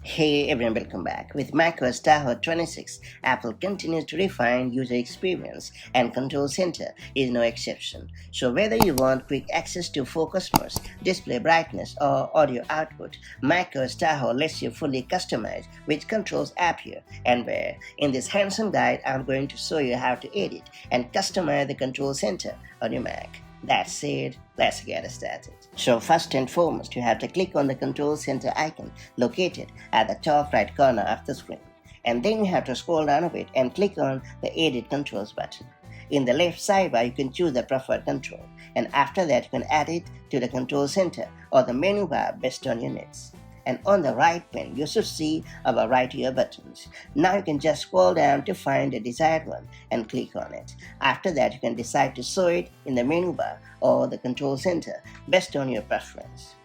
Hey everyone, welcome back. With macOS Tahoe 26, Apple continues to refine user experience and Control Center is no exception. So whether you want quick access to focus modes, display brightness, or audio output, macOS Tahoe lets you fully customize which controls appear and where. In this hands-on guide, I'm going to show you how to edit and customize the Control Center on your Mac. That said, let's get started. So first and foremost, you have to click on the Control Center icon located at the top right corner of the screen. And then you have to scroll down a bit and click on the Edit Controls button. In the left sidebar, you can choose the preferred control. And after that, you can add it to the Control Center or the menu bar based on your needs. And on the right pane, you should see our right ear buttons. Now you can just scroll down to find the desired one and click on it. After that, you can decide to show it in the menu bar or the control center based on your preference.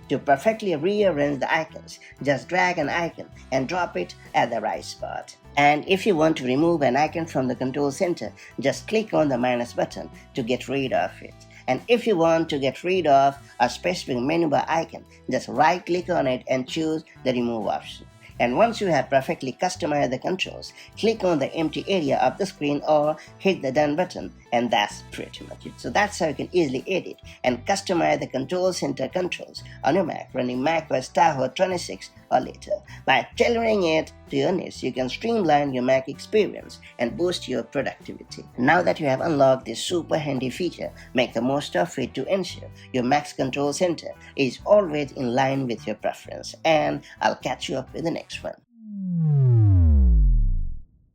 To perfectly rearrange the icons, just drag an icon and drop it at the right spot. And if you want to remove an icon from the control center, just click on the minus button to get rid of it. And if you want to get rid of a specific menu bar icon, just right click on it and choose the remove option. And once you have perfectly customized the controls, click on the empty area of the screen or hit the done button, and that's pretty much it. So that's how you can easily edit and customize the control center controls on your Mac running macOS Tahoe 26 or later. By tailoring it to your needs, you can streamline your Mac experience and boost your productivity. Now that you have unlocked this super handy feature, make the most of it to ensure your Mac's control center is always in line with your preference. And I'll catch you up with the next one.